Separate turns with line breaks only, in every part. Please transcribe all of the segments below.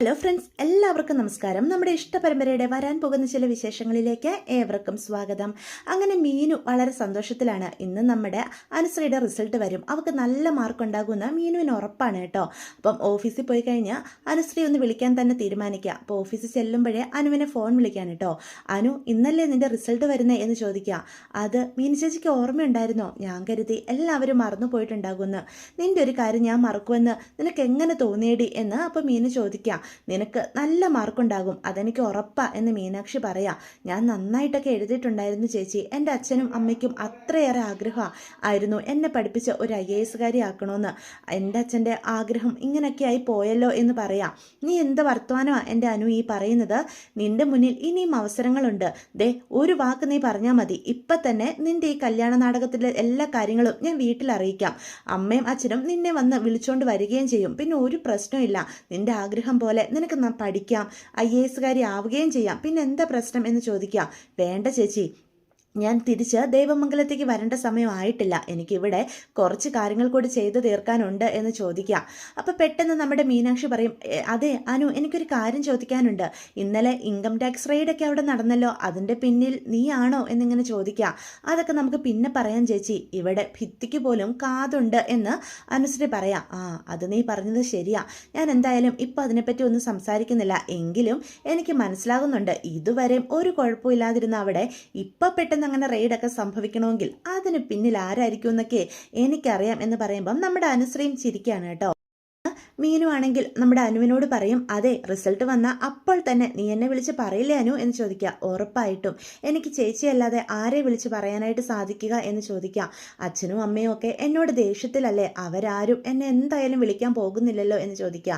Hello friends, എല്ലാവർക്കും നമസ്കാരം. നമ്മുടെ ഇഷ്ടപരമ്പരയുടെ വരാൻ പോകുന്ന ചില വിശേഷങ്ങളിലേക്ക് ഏവർക്കും സ്വാഗതം. അങ്ങനെ മീനു വളരെ സന്തോഷത്തിലാണ്. ഇന്ന് നമ്മുടെ അനുശ്രീയുടെ റിസൾട്ട് വരും, അവൾക്ക് നല്ല മാർക്ക് ഉണ്ടാകുമെന്ന് മീനുവിന് ഉറപ്പാണ് കേട്ടോ. അപ്പം ഓഫീസിൽ പോയി കഴിഞ്ഞാൽ അനുശ്രീ ഒന്ന് വിളിക്കാൻ തന്നെ തീരുമാനിക്കുക. അപ്പോൾ ഓഫീസിൽ ചെല്ലുമ്പോഴേ അനുവിനെ ഫോൺ വിളിക്കാൻ കേട്ടോ. അനു, ഇന്നല്ലേ നിന്റെ റിസൾട്ട് വരുന്നേ എന്ന് ചോദിക്കുക. അത് മീനു ചേച്ചിക്ക് ഓർമ്മയുണ്ടായിരുന്നോ? ഞാൻ കരുതി എല്ലാവരും മറന്നു പോയിട്ടുണ്ടാകുമെന്ന്. നിന്റെ ഒരു കാര്യം ഞാൻ മറക്കുമെന്ന് നിനക്ക് എങ്ങനെ തോന്നിയേടി എന്ന് അപ്പോൾ മീനു ചോദിക്കുക. നിനക്ക് നല്ല മാർക്കുണ്ടാകും, അതെനിക്ക് ഉറപ്പാ എന്ന് മീനാക്ഷി പറയാ. ഞാൻ നന്നായിട്ടൊക്കെ എഴുതിയിട്ടുണ്ടായിരുന്നു ചേച്ചി. എൻ്റെ അച്ഛനും അമ്മയ്ക്കും അത്രയേറെ ആഗ്രഹം ആയിരുന്നു എന്നെ പഠിപ്പിച്ച് ഒരു IAS ആക്കണമെന്ന്. എൻ്റെ അച്ഛൻ്റെ ആഗ്രഹം ഇങ്ങനെയൊക്കെ ആയി പോയല്ലോ എന്ന് പറയാം. നീ എന്ത് വർത്തമാനമാണ് എൻ്റെ അനു ഈ പറയുന്നത്? നിന്റെ മുന്നിൽ ഇനിയും അവസരങ്ങളുണ്ട്. ദേ, ഒരു വാക്ക് നീ പറഞ്ഞാൽ മതി, ഇപ്പം തന്നെ നിന്റെ ഈ കല്യാണ നാടകത്തിലെ എല്ലാ കാര്യങ്ങളും ഞാൻ വീട്ടിൽ അറിയിക്കാം. അമ്മയും അച്ഛനും നിന്നെ വന്ന് വിളിച്ചുകൊണ്ട് വരികയും ചെയ്യും. പിന്നെ ഒരു പ്രശ്നമില്ല, നിന്റെ ആഗ്രഹം പോലെ നിനക്ക് പഠിക്കാം, IAS ആവുകയും ചെയ്യാം. പിന്നെ എന്താ പ്രശ്നം എന്ന് ചോദിക്കാം. വേണ്ട ചേച്ചി, ഞാൻ തിരിച്ച് ദേവമംഗലത്തേക്ക് വരേണ്ട സമയമായിട്ടില്ല, എനിക്കിവിടെ കുറച്ച് കാര്യങ്ങൾ കൂടി ചെയ്തു തീർക്കാനുണ്ട് എന്ന് ചോദിക്കാം. അപ്പോൾ പെട്ടെന്ന് നമ്മുടെ മീനാക്ഷി പറയും, അതെ അനു, എനിക്കൊരു കാര്യം ചോദിക്കാനുണ്ട്. ഇന്നലെ ഇൻകം ടാക്സ് റെയ്ഡൊക്കെ അവിടെ നടന്നല്ലോ, അതിൻ്റെ പിന്നിൽ നീയാണോ എന്നിങ്ങനെ ചോദിക്കാം. അതൊക്കെ നമുക്ക് പിന്നെ പറയാം ചേച്ചി, ഇവിടെ ഭിത്തിക്ക് പോലും കാതുണ്ട് എന്ന് അനുശ്രീ പറയാം. അത് നീ പറഞ്ഞത് ശരിയാ, ഞാൻ എന്തായാലും ഇപ്പം അതിനെപ്പറ്റി ഒന്നും സംസാരിക്കുന്നില്ല. എങ്കിലും എനിക്ക് മനസ്സിലാകുന്നുണ്ട്, ഇതുവരെയും ഒരു കുഴപ്പമില്ലാതിരുന്ന അവിടെ ഇപ്പം പെട്ടെന്ന് അങ്ങനെ റെയ്ഡൊക്കെ സംഭവിക്കണമെങ്കിൽ അതിന് പിന്നിൽ ആരായിരിക്കും എന്നൊക്കെ എനിക്കറിയാം എന്ന് പറയുമ്പം നമ്മുടെ അനുശ്രീയും ചിരിക്കുകയാണ് കേട്ടോ. മീനു ആണെങ്കിൽ നമ്മുടെ അനുവിനോട് പറയും, അതെ റിസൾട്ട് വന്നാൽ അപ്പോൾ തന്നെ നീ എന്നെ വിളിച്ച് പറയില്ലേ അനു എന്ന് ചോദിക്കുക. ഉറപ്പായിട്ടും എനിക്ക് ചേച്ചിയല്ലാതെ ആരെ വിളിച്ച് പറയാനായിട്ട് സാധിക്കുക എന്ന് ചോദിക്കുക. അച്ഛനും അമ്മയും ഒക്കെ എന്നോട് ദേഷ്യത്തിലല്ലേ, അവരാരും എന്നെ എന്തായാലും വിളിക്കാൻ പോകുന്നില്ലല്ലോ എന്ന് ചോദിക്കുക.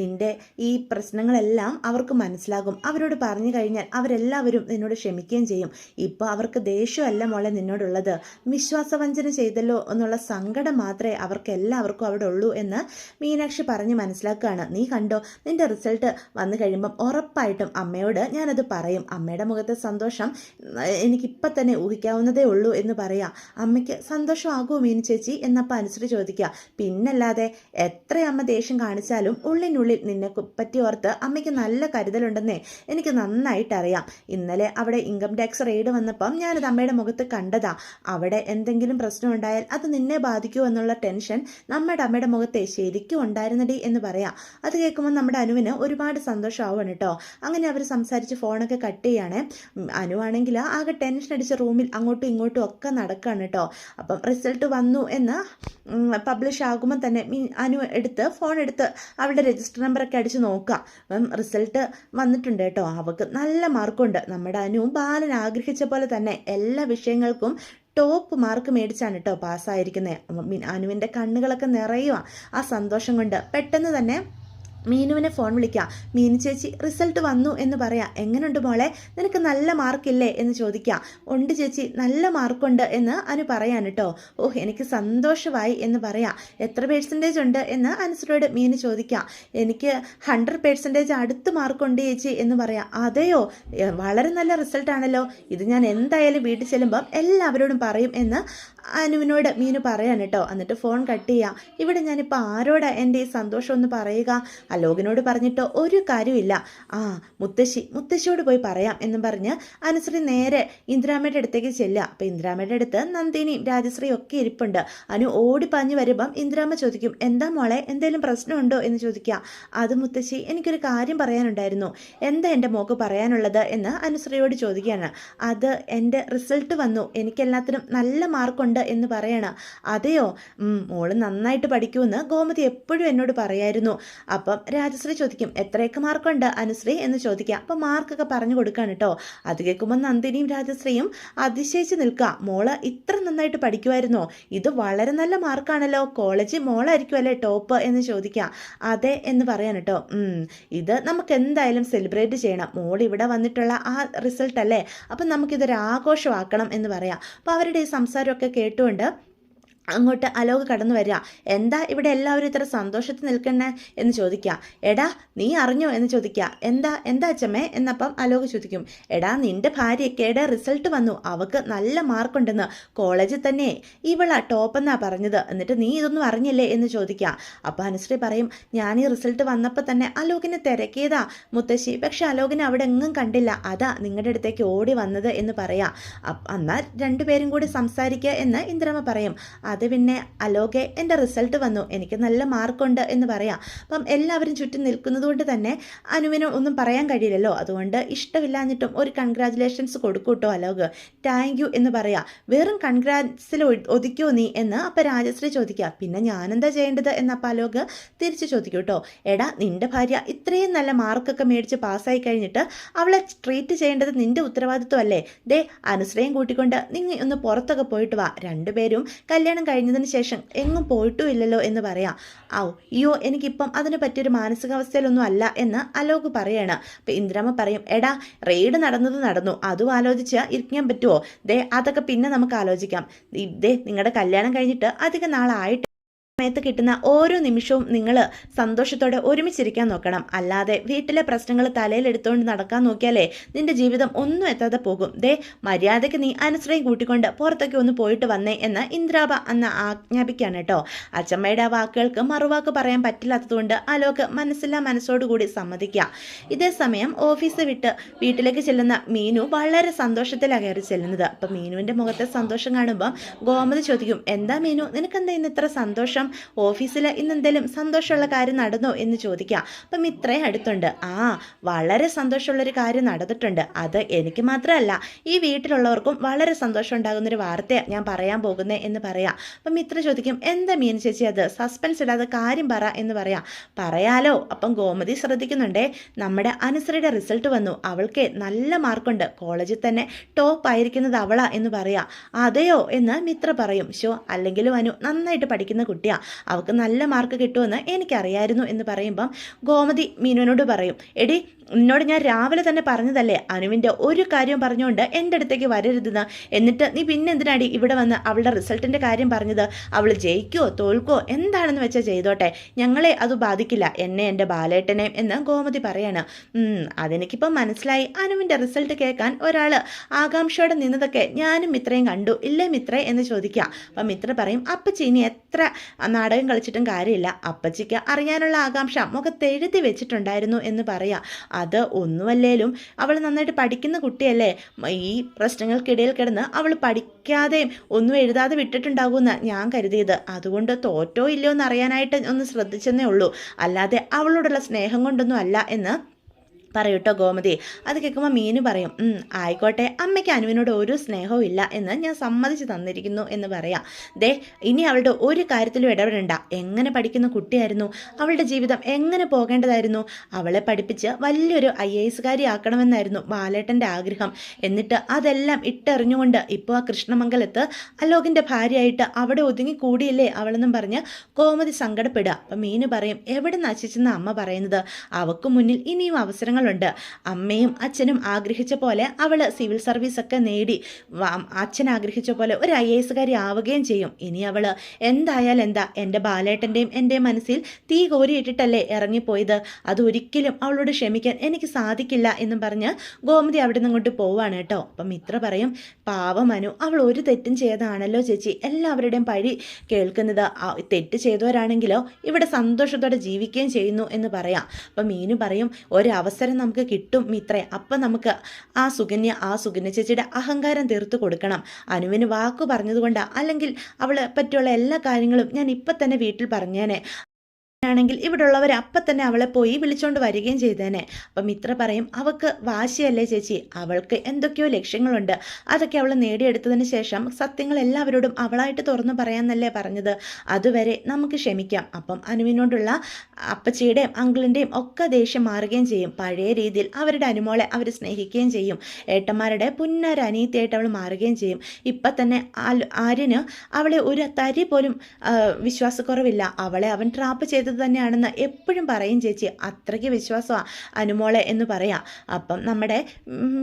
നിന്റെ ഈ പ്രശ്നങ്ങളെല്ലാം അവർക്ക് മനസ്സിലാകും, അവരോട് പറഞ്ഞു കഴിഞ്ഞാൽ അവരെല്ലാവരും നിന്നോട് ക്ഷമിക്കുകയും ചെയ്യും. ഇപ്പോൾ അവർക്ക് ദേഷ്യമല്ല മോളെ നിന്നോടുള്ളത്, വിശ്വാസവഞ്ചന ചെയ്തല്ലോ എന്നുള്ള സങ്കടം മാത്രമേ അവർക്ക് എല്ലാവർക്കും അവിടെ ഉള്ളൂ എന്ന് മീനാക്ഷി പറഞ്ഞ് മനസ്സിലാക്കുകയാണ്. നീ കണ്ടോ, നിന്റെ റിസൾട്ട് വന്നു കഴിയുമ്പം ഉറപ്പായിട്ടും അമ്മയോട് ഞാനത് പറയും. അമ്മയുടെ മുഖത്തെ സന്തോഷം എനിക്കിപ്പം തന്നെ ഊഹിക്കാവുന്നതേ ഉള്ളൂ എന്ന് പറയാം. അമ്മയ്ക്ക് സന്തോഷമാകുമോ മീനു ചേച്ചി എന്നപ്പോൾ അനുസരിച്ച് ചോദിക്കുക. പിന്നല്ലാതെ എത്ര അമ്മ ദേഷ്യം കാണിച്ചാലും ഉള്ളിനുള്ളിൽ നിന്നെ പറ്റി ഓർത്ത് അമ്മയ്ക്ക് നല്ല കരുതലുണ്ടെന്നേ എനിക്ക് നന്നായിട്ടറിയാം. ഇന്നലെ അവിടെ ഇൻകം ടാക്സ് റെയ്ഡ് വന്നപ്പം ഞാനത് അമ്മയുടെ മുഖത്ത് കണ്ടതാ. അവിടെ എന്തെങ്കിലും പ്രശ്നം ഉണ്ടായാൽ അത് നിന്നെ ബാധിക്കുമോ എന്നുള്ള ടെൻഷൻ നമ്മുടെ അമ്മയുടെ മുഖത്തെ ശരിക്കും ഉണ്ടായിരുന്നടി എന്ന് പറയാം. അത് കേൾക്കുമ്പോൾ നമ്മുടെ അനുവിന് ഒരുപാട് സന്തോഷമാവാണ് കേട്ടോ. അങ്ങനെ അവർ സംസാരിച്ച് ഫോണൊക്കെ കട്ട് ചെയ്യാണ്. അനുവാണെങ്കിൽ ആകെ ടെൻഷൻ അടിച്ച റൂമിൽ അങ്ങോട്ടും ഇങ്ങോട്ടും ഒക്കെ നടക്കുകയാണ് കേട്ടോ. അപ്പം റിസൾട്ട് വന്നു എന്ന് പബ്ലിഷ് ആകുമ്പോൾ തന്നെ ഫോൺ എടുത്ത് അവളുടെ രജിസ്റ്റർ നമ്പറൊക്കെ അടിച്ച് നോക്കുക. അപ്പം റിസൾട്ട് വന്നിട്ടുണ്ട് കേട്ടോ. അവൾക്ക് നല്ല മാർക്കുണ്ട്. നമ്മുടെ അനു ബാലൻ ആഗ്രഹിച്ച പോലെ തന്നെ എല്ലാ വിഷയങ്ങൾക്കും ടോപ്പ് മാർക്ക് മേടിച്ചാണ് കേട്ടോ പാസ്സായിരിക്കുന്നത്. അനുവിൻ്റെ കണ്ണുകളൊക്കെ നിറയുക ആ സന്തോഷം കൊണ്ട്. പെട്ടെന്ന് തന്നെ മീനുവിനെ ഫോൺ വിളിക്കുക. മീനു ചേച്ചി റിസൾട്ട് വന്നു എന്ന് പറയാം. എങ്ങനെയുണ്ട് മോളെ, നിനക്ക് നല്ല മാർക്കില്ലേ എന്ന് ചോദിക്കുക. ഉണ്ട് ചേച്ചി, നല്ല മാർക്കുണ്ട് എന്ന് അനു പറയാൻ കേട്ടോ. എനിക്ക് സന്തോഷമായി എന്ന് പറയാം. എത്ര % ഉണ്ട് എന്ന് അനുശ്രീയോട് മീനു ചോദിക്കാം. എനിക്ക് 100% അടുത്ത് മാർക്കുണ്ട് ചേച്ചി എന്ന് പറയാം. അതെയോ, വളരെ നല്ല റിസൾട്ടാണല്ലോ, ഇത് ഞാൻ എന്തായാലും വീട്ടിൽ ചെല്ലുമ്പം എല്ലാവരോടും പറയും എന്ന് അനുവിനോട് മീനു പറയാൻ കേട്ടോ. എന്നിട്ട് ഫോൺ കട്ട് ചെയ്യാം. ഇവിടെ ഞാനിപ്പോൾ ആരോടാ എൻ്റെ ഈ സന്തോഷം ഒന്ന് പറയുക? അലോകിനോട് പറഞ്ഞിട്ടോ ഒരു കാര്യമില്ല. മുത്തശ്ശിയോട് പോയി പറയാം എന്നും പറഞ്ഞ് അനുശ്രീ നേരെ ഇന്ദിരാമ്മയുടെ അടുത്തേക്ക് ചെല്ലുക. അപ്പം ഇന്ദിരാമ്മയുടെ അടുത്ത് നന്ദിനിയും രാജശ്രീയും ഒക്കെ ഇരിപ്പുണ്ട്. അനു ഓടിപ്പാഞ്ഞ് വരുമ്പം ഇന്ദിരാമ്മ ചോദിക്കും, എന്താ മോളെ, എന്തെങ്കിലും പ്രശ്നമുണ്ടോ എന്ന് ചോദിക്കുക. അത് മുത്തശ്ശി, എനിക്കൊരു കാര്യം പറയാനുണ്ടായിരുന്നു. എന്താ എൻ്റെ മോക്ക് പറയാനുള്ളത് എന്ന് അനുശ്രീയോട് ചോദിക്കുകയാണ്. അത് എൻ്റെ റിസൾട്ട് വന്നു, എനിക്കെല്ലാത്തിനും നല്ല മാർക്കുണ്ട് എന്ന് പറയണം. അതെയോ, മോള് നന്നായിട്ട് പഠിക്കുമെന്ന് ഗോമതി എപ്പോഴും എന്നോട് പറയായിരുന്നു. അപ്പം രാജശ്രീ ചോദിക്കും, എത്രയൊക്കെ മാർക്കുണ്ട് അനുശ്രീ എന്ന് ചോദിക്കാം. അപ്പം മാർക്കൊക്കെ പറഞ്ഞു കൊടുക്കുകയാണ് കേട്ടോ. അത് കേൾക്കുമ്പോൾ നന്ദിനിയും രാജശ്രീയും അതിശയിച്ച് നിൽക്കുക. മോള് ഇത്ര നന്നായിട്ട് പഠിക്കുമായിരുന്നോ? ഇത് വളരെ നല്ല മാർക്കാണല്ലോ, കോളേജിൽ മോളായിരിക്കും അല്ലേ ടോപ്പ് എന്ന് ചോദിക്കാം. അതെ എന്ന് പറയാൻ കേട്ടോ. ഇത് നമുക്ക് എന്തായാലും സെലിബ്രേറ്റ് ചെയ്യണം, മോൾ ഇവിടെ വന്നിട്ടുള്ള ആ റിസൾട്ട് അല്ലേ, അപ്പം നമുക്കിതൊരു ആഘോഷമാക്കണം എന്ന് പറയാം. അപ്പോൾ അവരുടെ ഈ സംസാരമൊക്കെ കേട്ടുകൊണ്ട് അങ്ങോട്ട് അലോക് കടന്നു വരിക. എന്താ ഇവിടെ എല്ലാവരും ഇത്ര സന്തോഷത്തിൽ നിൽക്കണേ എന്ന് ചോദിക്കുക. എടാ നീ അറിഞ്ഞോ എന്ന് ചോദിക്കുക. എന്താ എന്താ അച്ഛമ്മേ എന്നപ്പം അലോക് ചോദിക്കും. എടാ നിന്റെ ഭാര്യയ്ക്കയുടെ റിസൾട്ട് വന്നു, അവക്ക് നല്ല മാർക്കുണ്ടെന്ന്, കോളേജിൽ തന്നെ ഇവളാ ടോപ്പെന്നാ പറഞ്ഞത്, എന്നിട്ട് നീ ഇതൊന്നും അറിഞ്ഞില്ലേ എന്ന് ചോദിക്കുക. അപ്പം അനുശ്രീ പറയും, ഞാൻ ഈ റിസൾട്ട് വന്നപ്പോൾ തന്നെ അലോകിനെ തിരക്കിയതാ മുത്തശ്ശി, പക്ഷെ അലോകിനെ അവിടെ എങ്ങും കണ്ടില്ല, അതാ നിങ്ങളുടെ അടുത്തേക്ക് ഓടി വന്നത് എന്ന് പറയാം. എന്നാൽ രണ്ടുപേരും കൂടി സംസാരിക്കുക എന്ന് ഇന്ദ്രമ്മ പറയും. അത് പിന്നെ അലോകെ എൻ്റെ റിസൾട്ട് വന്നു, എനിക്ക് നല്ല മാർക്കുണ്ട് എന്ന് പറയാം. അപ്പം എല്ലാവരും ചുറ്റും നിൽക്കുന്നത് കൊണ്ട് തന്നെ അനുവിന് ഒന്നും പറയാൻ കഴിയില്ലല്ലോ, അതുകൊണ്ട് ഇഷ്ടമില്ലാഞ്ഞിട്ടും ഒരു കൺഗ്രാജുലേഷൻസ് കൊടുക്കൂട്ടോ അലോക്, താങ്ക് യു എന്ന് പറയാം. വെറും കൺഗ്രാറ്റ്സിൽ ഒതുക്കിയോ നീ എന്ന് അപ്പം രാജശ്രീ ചോദിക്കുക. പിന്നെ ഞാനെന്താ ചെയ്യേണ്ടത് എന്നപ്പം അലോക് തിരിച്ച് ചോദിക്കൂട്ടോ. എടാ നിന്റെ ഭാര്യ ഇത്രയും നല്ല മാർക്കൊക്കെ മേടിച്ച് പാസ്സായി കഴിഞ്ഞിട്ട് അവളെ ട്രീറ്റ് ചെയ്യേണ്ടത് നിന്റെ ഉത്തരവാദിത്വമല്ലേ? ദേ അനുശ്രയം കൂട്ടിക്കൊണ്ട് നിങ്ങൾ ഒന്ന് പുറത്തൊക്കെ പോയിട്ട് വാ, രണ്ടുപേരും കല്യാണം കഴിഞ്ഞതിന് ശേഷം എങ്ങും പോയിട്ടും ഇല്ലല്ലോ എന്ന് പറയാം. അയ്യോ എനിക്കിപ്പം അതിനെ പറ്റിയൊരു മാനസികാവസ്ഥയിലൊന്നും അല്ല എന്ന് അലോക് പറയാണ്. അപ്പം ഇന്ദ്രമ്മ പറയും, എടാ റെയ്ഡ് നടന്നു, അതും ആലോചിച്ച് ഇരിക്കാൻ പറ്റുമോ? ദേ അതൊക്കെ പിന്നെ നമുക്ക് ആലോചിക്കാം. ദേ നിങ്ങളുടെ കല്യാണം കഴിഞ്ഞിട്ട് അധികം നാളായിട്ട് സമയത്ത് കിട്ടുന്ന ഓരോ നിമിഷവും നിങ്ങൾ സന്തോഷത്തോടെ ഒരുമിച്ചിരിക്കാൻ നോക്കണം, അല്ലാതെ വീട്ടിലെ പ്രശ്നങ്ങൾ തലയിലെടുത്തുകൊണ്ട് നടക്കാൻ നോക്കിയാലേ നിന്റെ ജീവിതം ഒന്നും എത്താതെ പോകും. ദേ മര്യാദയ്ക്ക് നീ അനുശ്രയം കൂട്ടിക്കൊണ്ട് പുറത്തൊക്കെ ഒന്ന് പോയിട്ട് വന്നേ എന്ന് ഇന്ദ്രാബ അന്ന് ആജ്ഞാപിക്കുകയാണ് കേട്ടോ. അച്ചമ്മയുടെ ആ വാക്കുകൾക്ക് മറുവാക്ക് പറയാൻ പറ്റില്ലാത്തതുകൊണ്ട് അലോക് മനസ്സോടുകൂടി സമ്മതിക്കുക. ഇതേ സമയം ഓഫീസ് വിട്ട് വീട്ടിലേക്ക് ചെല്ലുന്ന മീനു വളരെ സന്തോഷത്തിലാണ് കയറി ചെല്ലുന്നത്. അപ്പം മീനുവിൻ്റെ മുഖത്തെ സന്തോഷം കാണുമ്പോൾ ഗോമതി ചോദിക്കും, എന്താ മീനു നിനക്കെന്താ ഇന്ന് ഇത്ര സന്തോഷം, ഓഫീസിൽ ഇന്നെന്തെങ്കിലും സന്തോഷമുള്ള കാര്യം നടന്നോ എന്ന് ചോദിക്കാം. അപ്പം ഇത്രയും അടുത്തുണ്ട്. വളരെ സന്തോഷമുള്ളൊരു കാര്യം നടന്നിട്ടുണ്ട്, അത് എനിക്ക് മാത്രമല്ല ഈ വീട്ടിലുള്ളവർക്കും വളരെ സന്തോഷം ഉണ്ടാകുന്നൊരു വാർത്തയാണ് ഞാൻ പറയാൻ പോകുന്നേ എന്ന് പറയാം. അപ്പം മിത്ര ചോദിക്കും, എന്താ മീൻ ചേച്ചി അത്, സസ്പെൻസ് ഇടാതെ കാര്യം പറ എന്ന് പറയാലോ. അപ്പം ഗോമതി ശ്രദ്ധിക്കുന്നുണ്ടേ, നമ്മുടെ അനുശ്രീയുടെ റിസൾട്ട് വന്നു, അവൾക്ക് നല്ല മാർക്കുണ്ട്, കോളേജിൽ തന്നെ ടോപ്പ് ആയിരിക്കുന്നത് അവളാ എന്ന് പറയാം. അതെയോ എന്ന് മിത്ര പറയും. അല്ലെങ്കിലും അനു നന്നായിട്ട് പഠിക്കുന്ന കുട്ടിയാണ്, അവൾക്ക് നല്ല മാർക്ക് കിട്ടുമെന്ന് എനിക്കറിയായിരുന്നു എന്ന് പറയുമ്പം ഗോമതി മീനുവിനോട് പറയും, എടി നിന്നോട് ഞാൻ രാവിലെ തന്നെ പറഞ്ഞതല്ലേ അനുവിൻ്റെ ഒരു കാര്യം പറഞ്ഞുകൊണ്ട് എൻ്റെ അടുത്തേക്ക് വരരുതെന്ന്, എന്നിട്ട് നീ പിന്നെ എന്തിനാടി ഇവിടെ വന്ന് അവളുടെ റിസൾട്ടിൻ്റെ കാര്യം പറഞ്ഞത്? അവൾ ജയിക്കുമോ തോൽക്കുമോ എന്താണെന്ന് വെച്ചാൽ ചെയ്തോട്ടെ, ഞങ്ങളെ അത് ബാധിക്കില്ല, എന്നെ എൻ്റെ ബാലേട്ടനെയും എന്ന് ഗോമതി പറയാണ്. അതെനിക്കിപ്പം മനസ്സിലായി, അനുവിൻ്റെ റിസൾട്ട് കേൾക്കാൻ ഒരാൾ ആകാംക്ഷയോടെ നിന്നതൊക്കെ ഞാനും മിത്രയും കണ്ടു ഇല്ലേ മിത്ര എന്ന് ചോദിക്കുക. അപ്പം മിത്ര പറയും, അപ്പച്ചി ഇനി എത്ര നാടകം കളിച്ചിട്ടും കാര്യമില്ല, അപ്പച്ചിക്ക് അറിയാനുള്ള ആകാംക്ഷ മുഖത്തെഴുതി വെച്ചിട്ടുണ്ടായിരുന്നു എന്ന് പറയാം. അത് ഒന്നുമല്ലേലും അവൾ നന്നായിട്ട് പഠിക്കുന്ന കുട്ടിയല്ലേ, ഈ പ്രശ്നങ്ങൾക്കിടയിൽ കിടന്ന് അവൾ പഠിക്കാതെയും ഒന്നും എഴുതാതെ വിട്ടിട്ടുണ്ടാകുമെന്ന് ഞാൻ കരുതിയത്, അതുകൊണ്ട് തോറ്റോ ഇല്ലയോ എന്ന് അറിയാനായിട്ട് ഒന്ന് ശ്രദ്ധിച്ചെന്നേ ഉള്ളൂ, അല്ലാതെ അവളോടുള്ള സ്നേഹം കൊണ്ടൊന്നും അല്ല എന്ന് പറയൂട്ടോ ഗോമതി. അത് കേൾക്കുമ്പോൾ മീനു പറയും, ആയിക്കോട്ടെ, അമ്മയ്ക്ക് അനുവിനോട് ഒരു സ്നേഹവും ഇല്ല എന്ന് ഞാൻ സമ്മതിച്ച് തന്നിരിക്കുന്നു എന്ന് പറയാം. ദേ ഇനി അവളുടെ ഒരു കാര്യത്തിലും ഇടപെടണ്ട, എങ്ങനെ പഠിക്കുന്ന കുട്ടിയായിരുന്നു, അവളുടെ ജീവിതം എങ്ങനെ പോകേണ്ടതായിരുന്നു, അവളെ പഠിപ്പിച്ച് വലിയൊരു IAS ആക്കണമെന്നായിരുന്നു ബാലേട്ടൻ്റെ ആഗ്രഹം. എന്നിട്ട് അതെല്ലാം ഇട്ടെറിഞ്ഞുകൊണ്ട് ഇപ്പോൾ ആ കൃഷ്ണമംഗലത്ത് അലോകിൻ്റെ ഭാര്യയായിട്ട് അവിടെ ഒതുങ്ങി കൂടിയില്ലേ അവളെന്നും പറഞ്ഞ് ഗോമതി സങ്കടപ്പെടുക. അപ്പം മീനു പറയും, എവിടെ നശിച്ചെന്ന അമ്മ പറയുന്നത്, അവൾക്ക് മുന്നിൽ ഇനിയും അവസരങ്ങളുണ്ട്. അമ്മയും അച്ഛനും ആഗ്രഹിച്ച പോലെ അവൾ സിവിൽ സർവീസൊക്കെ നേടി അച്ഛൻ ആഗ്രഹിച്ച പോലെ ഒരു IAS ആവുകയും ചെയ്യും. ഇനി അവൾ എന്തായാലും എന്താ, എൻ്റെ ബാലേട്ടൻ്റെയും എൻ്റെയും മനസ്സിൽ തീ കോരിയിട്ടിട്ടല്ലേ ഇറങ്ങിപ്പോയത്, അതൊരിക്കലും അവളോട് ക്ഷമിക്കാൻ എനിക്ക് സാധിക്കില്ല എന്നും പറഞ്ഞ് ഗോമതി അവിടെ നിന്ന് അങ്ങോട്ട് പോവാണ് കേട്ടോ. അപ്പം മിത്ര പറയും, പാവം മനു, അവൾ ഒരു തെറ്റും ചെയ്താണല്ലോ ചേച്ചി എല്ലാവരുടെയും പഴി കേൾക്കുന്നത്, തെറ്റ് ചെയ്തവരാണെങ്കിലോ ഇവിടെ സന്തോഷത്തോടെ ജീവിക്കുകയും ചെയ്യുന്നു എന്ന് പറയാം. അപ്പം മീനു പറയും, ഒരവസരം നമുക്ക് കിട്ടും മിത്രേ, അപ്പം നമുക്ക് ആ സുകന്യ ചേച്ചിയുടെ അഹങ്കാരം തീർത്തു കൊടുക്കണം. അനുവിന് വാക്കു പറഞ്ഞതുകൊണ്ടാണ്, അല്ലെങ്കിൽ അവളെ പറ്റിയുള്ള എല്ലാ കാര്യങ്ങളും ഞാൻ ഇപ്പം തന്നെ വീട്ടിൽ പറഞ്ഞേനെ, ആണെങ്കിൽ ഇവിടെ ഉള്ളവർ അപ്പം തന്നെ അവളെ പോയി വിളിച്ചോണ്ട് വരികയും ചെയ്തേനെ. അപ്പം മിത്ര പറയും, അവൾക്ക് വാശിയല്ലേ ചേച്ചി, അവൾക്ക് എന്തൊക്കെയോ ലക്ഷ്യങ്ങളുണ്ട്, അതൊക്കെ അവൾ നേടിയെടുത്തതിന് ശേഷം സത്യങ്ങൾ എല്ലാവരോടും അവളായിട്ട് തുറന്നു പറയാമെന്നല്ലേ പറഞ്ഞത്, അതുവരെ നമുക്ക് ക്ഷമിക്കാം. അപ്പം അനുവിനോടുള്ള അപ്പച്ചിയുടെയും അങ്കിളിൻ്റെയും ഒക്കെ ദേഷ്യം മാറുകയും ചെയ്യും, പഴയ രീതിയിൽ അവരുടെ അനുമോളെ അവർ സ്നേഹിക്കുകയും ചെയ്യും, ഏട്ടന്മാരുടെ പുന്നൊരു അനീതിയായിട്ട് അവൾ മാറുകയും ചെയ്യും. ഇപ്പം തന്നെ ആര്യന് അവളെ ഒരു തരി പോലും വിശ്വാസക്കുറവില്ല, അവളെ അവൻ ട്രാപ്പ് ചെയ്ത് ചെയ്തത് തന്നെയാണെന്ന് എപ്പോഴും പറയും ചേച്ചി, അത്രയ്ക്ക് വിശ്വാസമാണ് അനുമോളെ എന്ന് പറയാം. അപ്പം നമ്മുടെ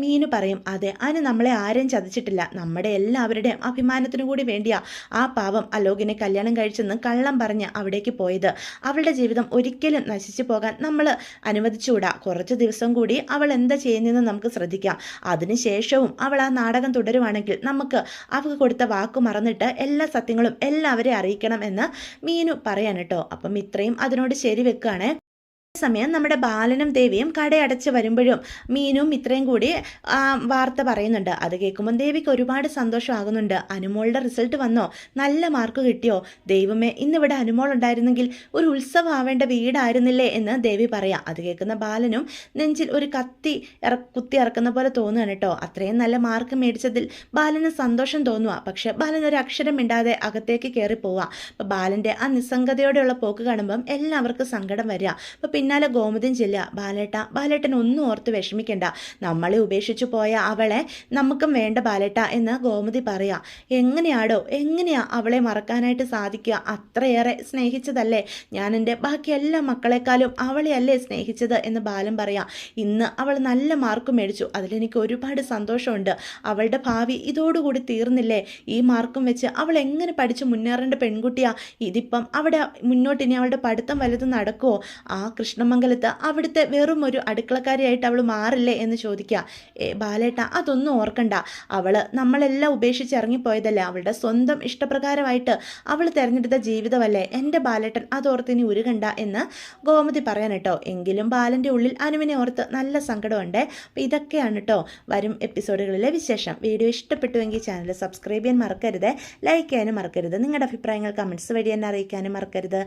മീനു പറയും, അതെ അനു നമ്മളെ ആരെയും ചതിച്ചിട്ടില്ല, നമ്മുടെ എല്ലാവരുടെയും അഭിമാനത്തിനു കൂടി വേണ്ടിയാ ആ പാവം അലോകിനെ കല്യാണം കഴിച്ചെന്ന് കള്ളം പറഞ്ഞ് അവിടേക്ക് പോയത്. അവളുടെ ജീവിതം ഒരിക്കലും നശിച്ചു പോകാൻ നമ്മൾ അനുവദിച്ചുകൂടാ. കുറച്ച് ദിവസം കൂടി അവൾ എന്താ ചെയ്യുന്നതെന്ന് നമുക്ക് ശ്രദ്ധിക്കാം. അതിനുശേഷവും അവൾ ആ നാടകം തുടരുവാണെങ്കിൽ നമുക്ക് അവൾക്ക് കൊടുത്ത വാക്ക് മറന്നിട്ട് എല്ലാ സത്യങ്ങളും എല്ലാവരെയും അറിയിക്കണം എന്ന് മീനു പറയാൻ കേട്ടോ. അപ്പം ഇത്രയും അതിനോട് ശരി വെക്കുകയാണ്. സമയം നമ്മുടെ ബാലനും ദേവിയും കടയടച്ച് വരുമ്പോഴും മീനും ഇത്രയും കൂടി വാർത്ത പറയുന്നുണ്ട്. അത് കേൾക്കുമ്പോൾ ദേവിക്ക് ഒരുപാട് സന്തോഷമാകുന്നുണ്ട്. അനുമോളുടെ റിസൾട്ട് വന്നോ, നല്ല മാർക്ക് കിട്ടിയോ, ദൈവമേ ഇന്നിവിടെ അനുമോൾ ഉണ്ടായിരുന്നെങ്കിൽ ഒരു ഉത്സവം ആവേണ്ട വീടായിരുന്നില്ലേ എന്ന് ദേവി പറയാം. അത് കേൾക്കുന്ന ബാലനും നെഞ്ചിൽ ഒരു കുത്തി ഇറക്കുന്ന പോലെ തോന്നുകയാണ് കേട്ടോ. അത്രയും നല്ല മാർക്ക് മേടിച്ചതിൽ ബാലന് സന്തോഷം തോന്നുക. പക്ഷെ ബാലൻ ഒരു അക്ഷരം മിണ്ടാതെ അകത്തേക്ക് കയറി പോവുക. അപ്പം ബാലൻ്റെ ആ നിസ്സംഗതയോടെയുള്ള പോക്ക് കാണുമ്പം എല്ലാവർക്കും സങ്കടം വരിക. അപ്പം പിന്നാലെ ഗോമതിയും ചെല്ലുക, ബാലേട്ടൻ ഒന്നും ഓർത്ത് വിഷമിക്കണ്ട, നമ്മളെ ഉപേക്ഷിച്ചു പോയ അവളെ നമുക്കും വേണ്ട ബാലേട്ട എന്ന് ഗോമതി പറയാം. എങ്ങനെയാ അവളെ മറക്കാനായിട്ട് സാധിക്കുക? അത്രയേറെ സ്നേഹിച്ചതല്ലേ ഞാൻ, എൻ്റെ ബാക്കി എല്ലാ മക്കളെക്കാളും അവളെയല്ലേ സ്നേഹിച്ചത് എന്ന് ബാലൻ പറയാം. ഇന്ന് അവൾ നല്ല മാർക്ക് മേടിച്ചു, അതിലെനിക്ക് ഒരുപാട് സന്തോഷമുണ്ട്. അവളുടെ ഭാവി ഇതോടുകൂടി തീർന്നില്ലേ? ഈ മാർക്കും വെച്ച് അവൾ എങ്ങനെ പഠിച്ച് മുന്നേറേണ്ട പെൺകുട്ടിയാ? ഇതിപ്പം അവിടെ മുന്നോട്ടിനി അവളുടെ പഠിത്തം വലുത് നടക്കുമോ? ആ കൃഷ്ണമംഗലത്ത് അവിടുത്തെ വെറും ഒരു അടുക്കളക്കാരിയായിട്ട് അവൾ മാറില്ലേ എന്ന് ചോദിക്കുക. ബാലേട്ട അതൊന്നും ഓർക്കണ്ട, അവൾ നമ്മളെല്ലാം ഉപേക്ഷിച്ച് ഇറങ്ങിപ്പോയതല്ലേ, അവളുടെ സ്വന്തം ഇഷ്ടപ്രകാരമായിട്ട് അവൾ തിരഞ്ഞെടുത്ത ജീവിതമല്ലേ എൻ്റെ ബാലേട്ടൻ, അതോർത്ത് ഇനി ഉരുകണ്ട എന്ന് ഗോമതി പറയാൻ കേട്ടോ. എങ്കിലും ബാലൻ്റെ ഉള്ളിൽ അനുവിനെ ഓർത്ത് നല്ല സങ്കടമുണ്ട്. അപ്പോൾ ഇതൊക്കെയാണ് കേട്ടോ വരും എപ്പിസോഡുകളിലെ വിശേഷം. വീഡിയോ ഇഷ്ടപ്പെട്ടുവെങ്കിൽ ചാനൽ സബ്സ്ക്രൈബ് ചെയ്യാൻ മറക്കരുത്, ലൈക്ക് ചെയ്യാനും മറക്കരുത്, നിങ്ങളുടെ അഭിപ്രായങ്ങൾ കമൻറ്റ്സ് വഴി എന്നെ അറിയിക്കാനും മറക്കരുത്.